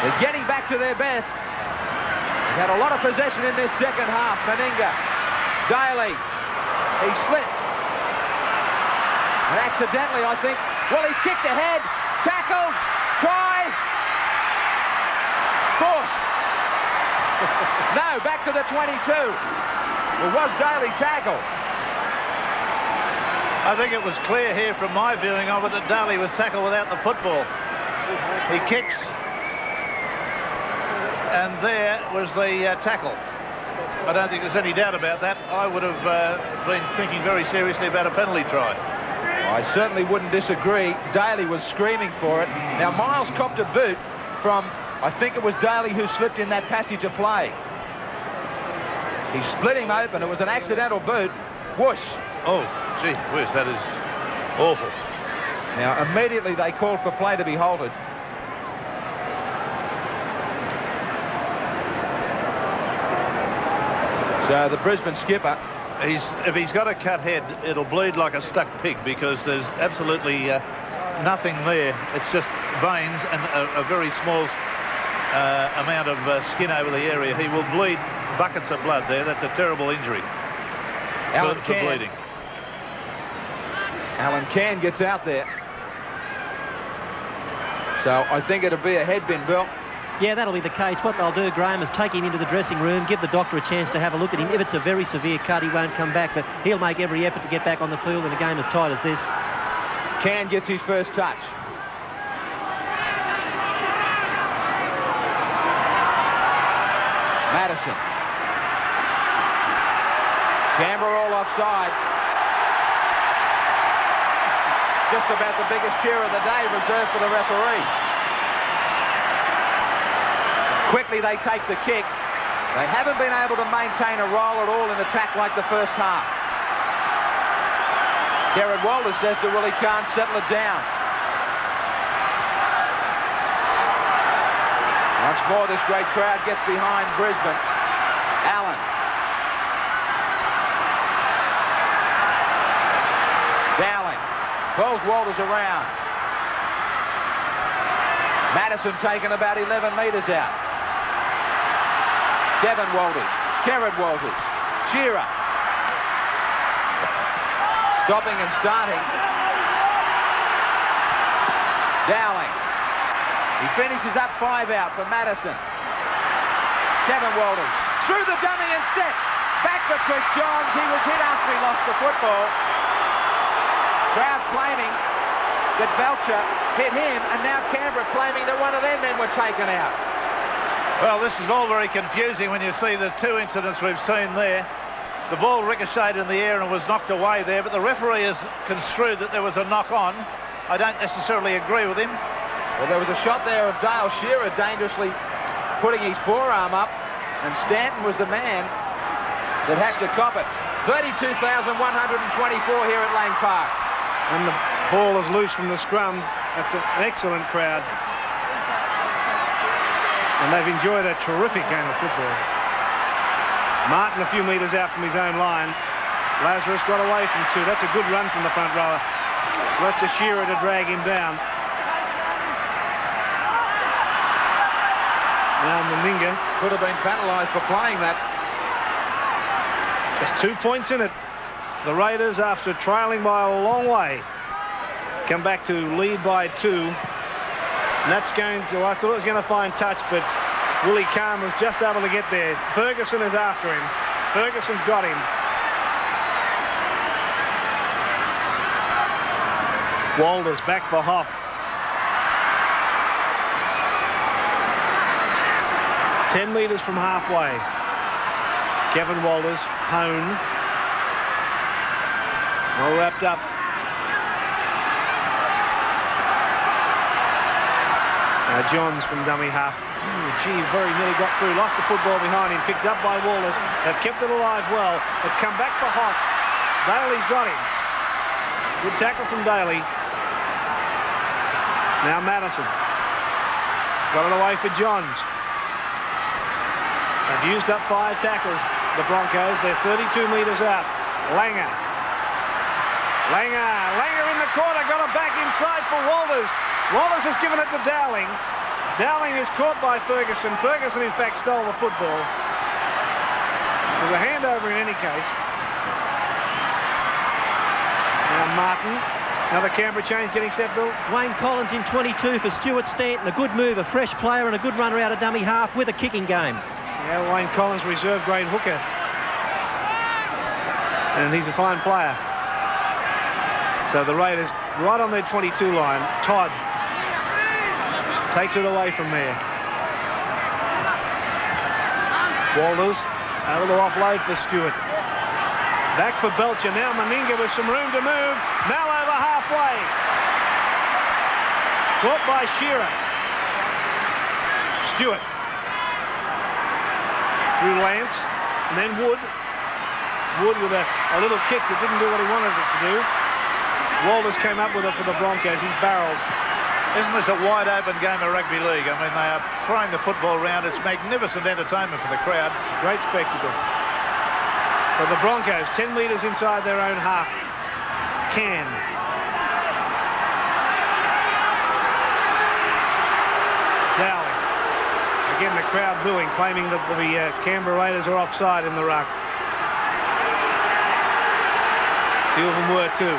They're getting back to their best. They've had a lot of possession in this second half. Meninga. Daly. He slipped. And accidentally, I think. Well, he's kicked ahead. Tackled. Try. Forced. No, back to the 22. Well, was Daly tackled? I think it was clear here from my viewing of it that Daly was tackled without the football. He kicks. And there was the tackle. I don't think there's any doubt about that. I would have been thinking very seriously about a penalty try. I certainly wouldn't disagree. Daly was screaming for it. Now, Miles copped a boot from I think it was Daly who slipped in that passage of play. He split him open. It was an accidental boot. Whoosh. Oh, gee whiz, that is awful. Now, immediately they called for play to be halted. So the Brisbane skipper, If he's got a cut head, it'll bleed like a stuck pig because there's absolutely nothing there. It's just veins and a very small amount of skin over the area. He will bleed buckets of blood there. That's a terrible injury. Alan for bleeding. Alan Cann gets out there. So I think it'll be a head bin, Bill. Yeah, that'll be the case. What they'll do, Graham, is take him into the dressing room, give the doctor a chance to have a look at him. If it's a very severe cut, he won't come back, but he'll make every effort to get back on the field in a game as tight as this. Cann gets his first touch. Madison. Canberra all offside. Just about the biggest cheer of the day reserved for the referee. Quickly they take the kick. They haven't been able to maintain a roll at all in attack like the first half. Gerard Walters says to Willie Kahn, settle it down. Once more this great crowd gets behind Brisbane. Allen. Dowling. Pulls Walters around. Madison taken about 11 metres out. Devon Walters. Gerard Walters. Shearer. Stopping and starting. Dowling. He finishes up 5 out for Madison. Devon Walters. Through the dummy and step. Back for Chris Johns. He was hit after he lost the football. Crowd claiming that Belcher hit him, and now Canberra claiming that one of their men were taken out. Well, this is all very confusing when you see the two incidents we've seen there. The ball ricocheted in the air and was knocked away there, but the referee has construed that there was a knock-on. I don't necessarily agree with him. Well, there was a shot there of Dale Shearer dangerously putting his forearm up, and Stanton was the man that had to cop it. 32,124 here at Lang Park. And the ball is loose from the scrum. That's an excellent crowd. And they've enjoyed a terrific game of football. Martin a few metres out from his own line. Lazarus got away from 2. That's a good run from the front rower. It's left to Shearer to drag him down. Now Meninga Could have been penalised for playing that. just 2 points in it. The Raiders, after trailing by a long way, come back to lead by 2. And that's going to, I thought it was going to find touch, but Willie Kahn was just able to get there. Ferguson is after him. Ferguson's got him. Walters back for Hoff. Ten metres from halfway. Kevin Walters, Hone. All wrapped up. Johns from dummy half. Gee, very nearly got through. Lost the football behind him. Picked up by Walters. They've kept it alive well. It's come back for Hoff. Daly's got him. Good tackle from Daly. Now Madison. Got it away for Johns. They've used up 5 tackles, the Broncos. They're 32 metres out. Langer in the corner. Got it back inside for Walters. Walters has given it to Dowling. Dowling is caught by Ferguson. Ferguson, in fact, stole the football. There's a handover in any case. Now Martin. Another Canberra change getting set, Bill. Wayne Collins in 22 for Stuart Stanton. A good move, a fresh player and a good runner out of dummy half with a kicking game. Yeah, Wayne Collins, reserve grade hooker. And he's a fine player. So the Raiders right on their 22 line. Todd takes it away from there. Walters able to offload for Stewart. Back for Belcher. Now Meninga with some room to move. Mal over halfway. Caught by Shearer. Stewart. Through Lance. And then Wood. Wood with a little kick that didn't do what he wanted it to do. Walters came up with it for the Broncos. He's barreled. Isn't this a wide-open game of rugby league? I mean, they are throwing the football around. It's magnificent entertainment for the crowd. It's a great spectacle. So the Broncos, 10 metres inside their own half. Can. Dowling. Again, the crowd booing, claiming that the Canberra Raiders are offside in the ruck. Few of them were too.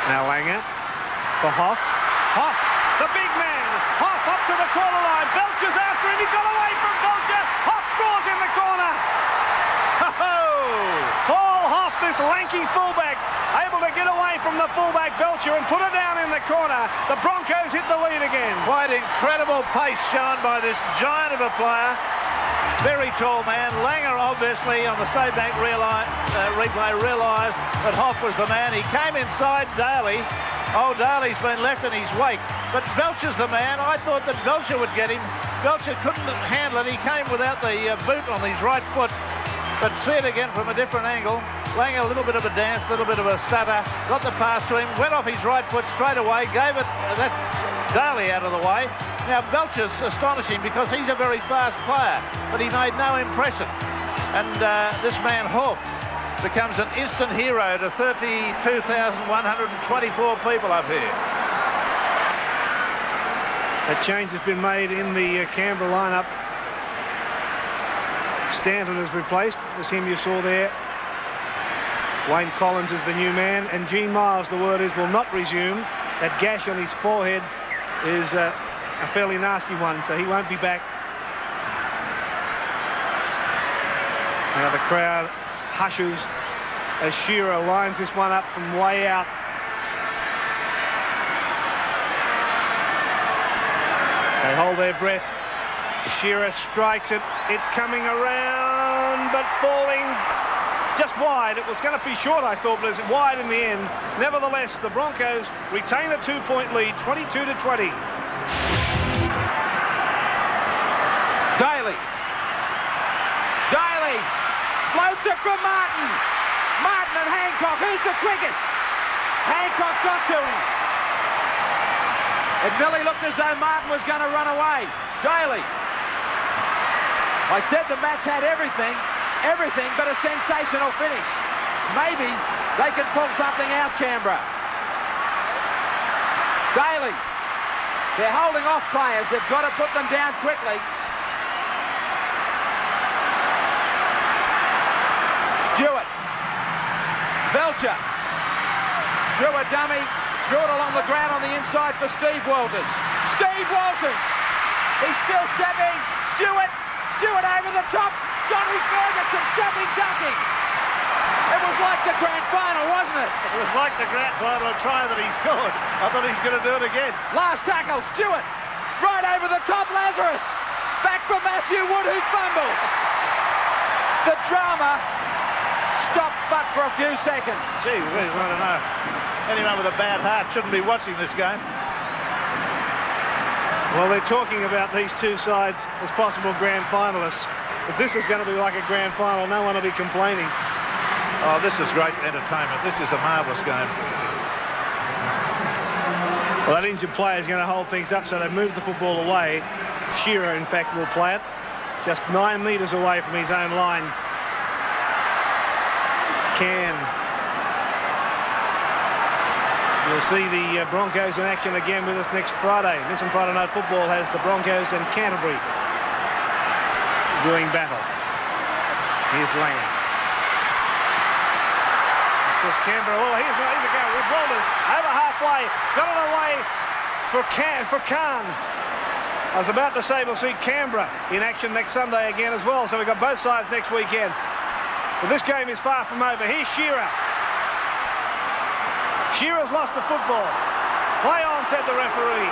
Now Langer for Hoff. Hoff, the big man. Hoff up to the corner line. Belcher's after him. He got away from Belcher. Hoff scores in the corner. Paul Hoff, this lanky fullback, able to get away from the fullback Belcher and put it down in the corner. The Broncos hit the lead again. Quite incredible pace shown by this giant of a player. Very tall man. Langer obviously on the State Bank replay realised that Hoff was the man. He came inside Daly. Oh, Daly's been left in his wake. But Belcher's the man. I thought that Belcher would get him. Belcher couldn't handle it. He came without the boot on his right foot. But see it again from a different angle. Langer, a little bit of a dance, a little bit of a stutter. Got the pass to him, went off his right foot straight away, gave it that Daly out of the way. Now, Belcher's astonishing because he's a very fast player, but he made no impression. And this man, Hawke, becomes an instant hero to 32,124 people up here. A change has been made in the Canberra lineup. Stanton is replaced. That's him you saw there. Wayne Collins is the new man. And Gene Miles, the word is, will not resume. That gash on his forehead is a fairly nasty one, so he won't be back. Now the crowd hushes as Shearer lines this one up from way out. They hold their breath. Shearer strikes it. It's coming around, but falling just wide. It was going to be short, I thought, but it's wide in the end. Nevertheless, the Broncos retain a 2-point lead, 22-20. Daly. Daly floats it from Martin. Martin and Hancock. Who's the quickest? Hancock got to him. It nearly looked as though Martin was going to run away. Daly. I said the match had everything but a sensational finish. Maybe they can pull something out, Canberra. Daly. They're holding off players. They've got to put them down quickly. Stewart. Belcher. Threw a dummy. Threw it along the ground on the inside for Steve Walters. Steve Walters. He's still stepping. Stewart over the top. Johnny Ferguson stepping, dunking. It was like the grand final, wasn't it? It was like the grand final try that he scored. I thought he was going to do it again. Last tackle, Stewart. Right over the top, Lazarus. Back for Matthew Wood, who fumbles. The drama stopped but for a few seconds. Gee whiz, I don't know. Anyone with a bad heart shouldn't be watching this game. Well, they're talking about these two sides as possible grand finalists. If this is going to be like a grand final, no one will be complaining. Oh, this is great entertainment. This is a marvellous game. Well, that injured player is going to hold things up, so they've moved the football away. Shearer, in fact, will play it. Just 9 metres away from his own line. Can. You'll see the Broncos in action again with us next Friday. Listen, Friday Night Football has the Broncos and Canterbury doing battle. Here's Langer. Of course, Canberra. Oh, here's the go with Walters over halfway. Got it away for Khan. I was about to say we'll see Canberra in action next Sunday again as well. So we've got both sides next weekend. But this game is far from over. Here's Shearer. Shearer's lost the football. Play on, said the referee.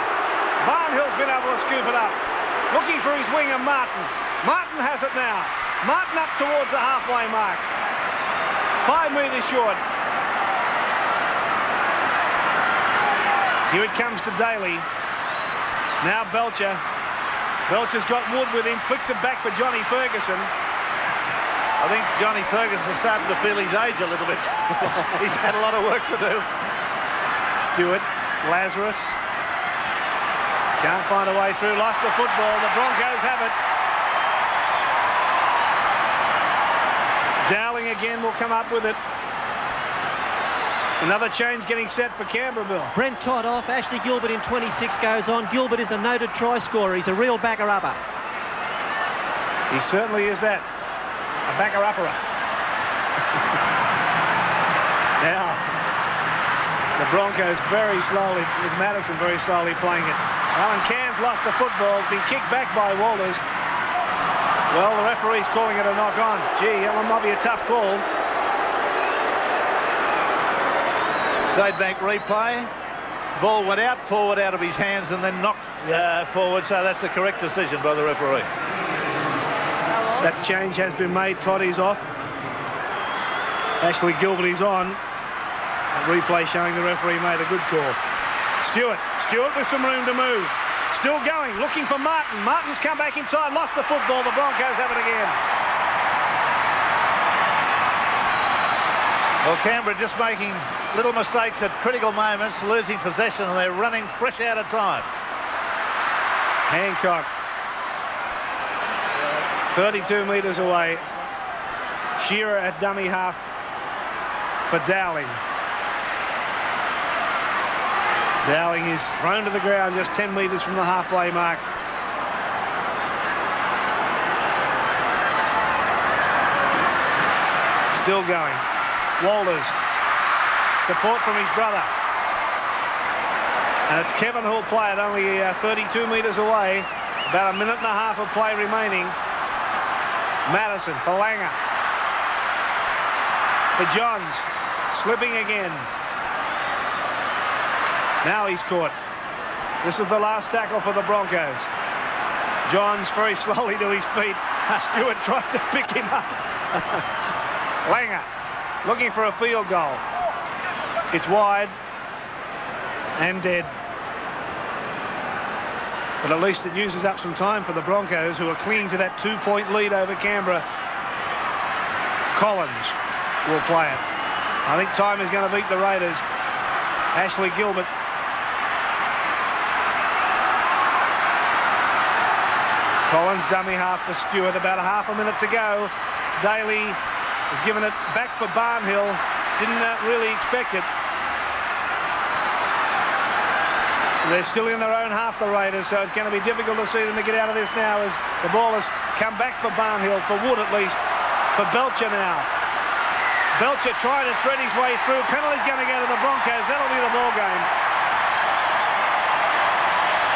Barnhill's been able to scoop it up. Looking for his winger, Martin. Martin has it now. Martin up towards the halfway mark. 5 metres short. Here it comes to Daly. Now Belcher. Belcher's got Wood with him, flicks it back for Johnny Ferguson. I think Johnny Ferguson is starting to feel his age a little bit. He's had a lot of work to do. Stewart, Lazarus. Can't find a way through, lost the football. The Broncos have it. Dowling again will come up with it. Another change getting set for Canberra, Bill. Brent Todd off, Ashley Gilbert in 26 goes on. Gilbert is a noted try scorer. He's a real backer-upper. He certainly is that. A backer-upper. Now, the Broncos very slowly, with Madison very slowly playing it. Alan Cairns lost the football, been kicked back by Walters. Well, the referee's calling it a knock-on. Gee, that one might be a tough call. Side bank replay. Ball went out, forward out of his hands and then knocked forward, so that's the correct decision by the referee. That change has been made. Toddy's off. Ashley Gilbert is on. A replay showing the referee made a good call. Stewart with some room to move. Still going, looking for Martin. Martin's come back inside, lost the football. The Broncos have it again. Well, Canberra just making little mistakes at critical moments, losing possession, and they're running fresh out of time. Hancock. 32 metres away. Shearer at dummy half for Dowling. Dowling is thrown to the ground just 10 metres from the halfway mark. Still going. Walters. Support from his brother. And it's Kevin who'll play it, only 32 metres away. About a minute and a half of play remaining. Madison for Langer. For Johns. Slipping again. Now he's caught. This is the last tackle for the Broncos. Johns very slowly to his feet. Stewart tried to pick him up. Langer looking for a field goal. It's wide and dead. But at least it uses up some time for the Broncos, who are clinging to that 2-point lead over Canberra. Collins will play it. I think time is going to beat the Raiders. Ashley Gilbert. Collins dummy half for Stewart. About a half a minute to go. Daly has given it back for Barnhill. Didn't really expect it. They're still in their own half, the Raiders, so it's going to be difficult to see them to get out of this now as the ball has come back for Barnhill, for Wood at least, for Belcher now. Belcher trying to thread his way through. Penalty's going to go to the Broncos. That'll be the ball game.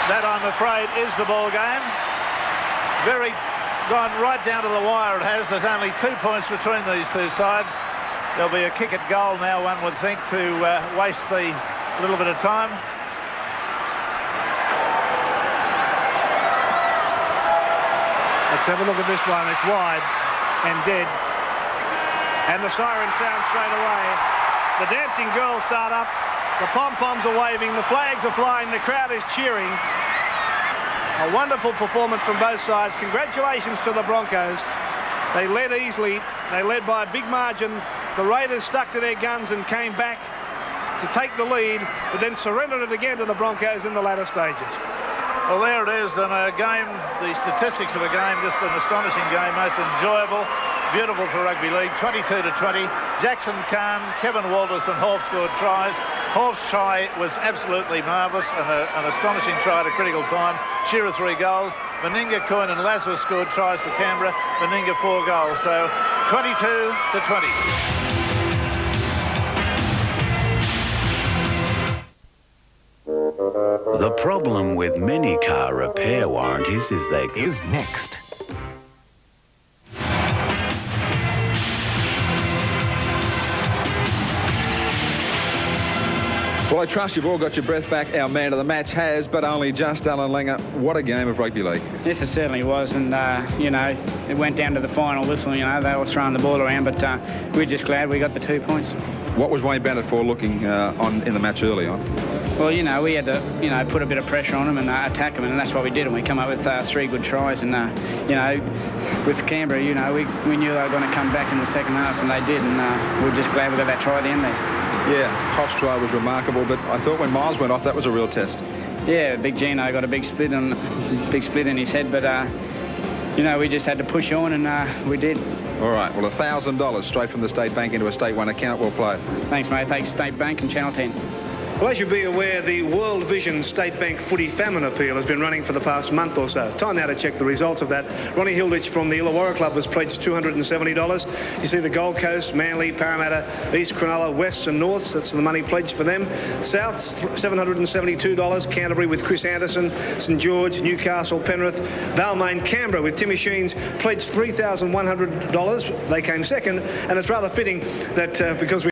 That, I'm afraid, is the ball game. Very gone right down to the wire it has. There's only 2 points between these two sides. There'll be a kick at goal now, one would think, to waste the little bit of time. Let's have a look at this one. It's wide and dead. And the siren sounds straight away. The dancing girls start up. The pom-poms are waving. The flags are flying. The crowd is cheering. A wonderful performance from both sides. Congratulations to the Broncos. They led easily. They led by a big margin. The Raiders stuck to their guns and came back to take the lead, but then surrendered it again to the Broncos in the latter stages. Well, there it is, and a game, the statistics of a game, just an astonishing game, most enjoyable, beautiful for rugby league, 22-20. Jackson Khan, Kevin Walters and Hall scored tries. Hall's try was absolutely marvellous and an astonishing try at a critical time. Shearer 3 goals. Meninga, Coyne and Lazarus scored tries for Canberra. Meninga 4 goals, so 22-20. The problem with many car repair warranties is they is next. Well, I trust you've all got your breath back. Our man of the match has, but only just. Alan Langer, what a game of rugby league. Yes, it certainly was, and, you know, it went down to the final whistle, you know, they were throwing the ball around, but we're just glad we got the 2 points. What was Wayne Bennett for looking in the match early on? Well, you know, we had to, you know, put a bit of pressure on them and attack them, and that's what we did. And we come up with 3 good tries. And you know, with Canberra, you know, we knew they were going to come back in the second half, and they did. And we're just glad we got that try at the end there. Yeah, Hoff's try was remarkable, but I thought when Miles went off, that was a real test. Yeah, Big Gino got a big split in his head, but you know, we just had to push on, and we did. All right, well, $1,000 straight from the State Bank into a State 1 account. Well played. Thanks, mate. Thanks, State Bank and Channel 10. Well, as you'll be aware, the World Vision State Bank Footy Famine Appeal has been running for the past month or so. Time now to check the results of that. Ronnie Hilditch from the Illawarra Club was pledged $270. You see the Gold Coast, Manly, Parramatta, East Cronulla, West and Norths. That's the money pledged for them. Souths, $772. Canterbury with Chris Anderson, St George, Newcastle, Penrith, Balmain, Canberra with Timmy Sheens pledged $3,100. They came second, and it's rather fitting that because we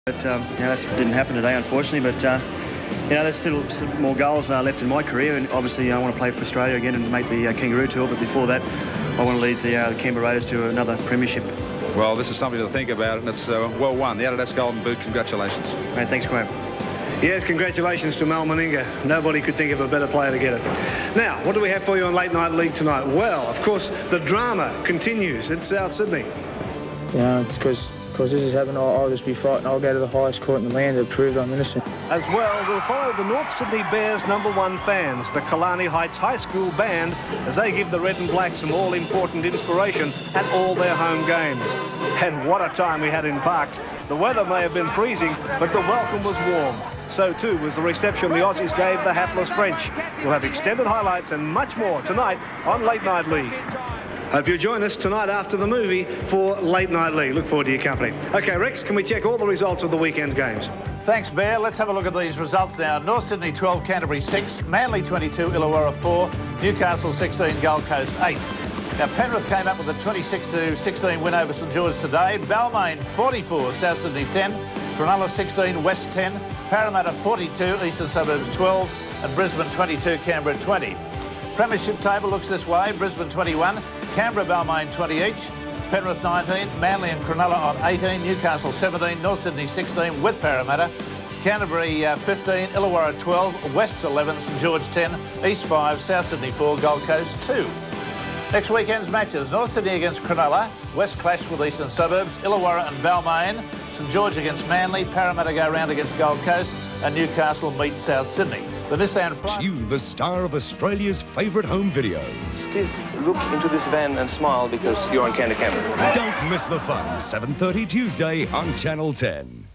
But you know, that didn't happen today, unfortunately. But you know, there's still some more goals left in my career, and obviously I want to play for Australia again and make the Kangaroo Tour. But before that, I want to lead the Canberra Raiders to another premiership. Well, this is something to think about, and it's well won. The Adidas Golden Boot. Congratulations. Mate, thanks, Graham. Yes, congratulations to Mal Meninga. Nobody could think of a better player to get it. Now, what do we have for you on Late Night League tonight? Well, of course, the drama continues in South Sydney. Yeah, it's because this is happening. I'll just be fighting. I'll go to the highest court in the land to prove I'm innocent. As well, we'll follow the North Sydney Bears' #1 fans, the Killarney Heights High School Band, as they give the Red and Black some all-important inspiration at all their home games. And what a time we had in Parks. The weather may have been freezing, but the welcome was warm. So too was the reception the Aussies gave the hapless French. We'll have extended highlights and much more tonight on Late Night League. Hope you'll join us tonight after the movie for Late Night League. Look forward to your company. OK, Rex, can we check all the results of the weekend's games? Thanks, Bear. Let's have a look at these results now. North Sydney 12, Canterbury 6, Manly 22, Illawarra 4, Newcastle 16, Gold Coast 8. Now, Penrith came up with a 26-16 win over St George today. Balmain 44, South Sydney 10, Cronulla 16, West 10, Parramatta 42, Eastern Suburbs 12, and Brisbane 22, Canberra 20. Premiership table looks this way: Brisbane 21, Canberra, Balmain 20 each, Penrith 19, Manly and Cronulla on 18, Newcastle 17, North Sydney 16 with Parramatta, Canterbury 15, Illawarra 12, West's 11, St George 10, East 5, South Sydney 4, Gold Coast 2. Next weekend's matches: North Sydney against Cronulla, West clash with Eastern Suburbs, Illawarra and Balmain, St George against Manly, Parramatta go round against Gold Coast, and Newcastle meet South Sydney. The Nissan Prime. You, the star of Australia's favourite home videos. Please look into this van and smile because you're on Canberra. Don't miss the fun. 7:30 Tuesday on Channel 10.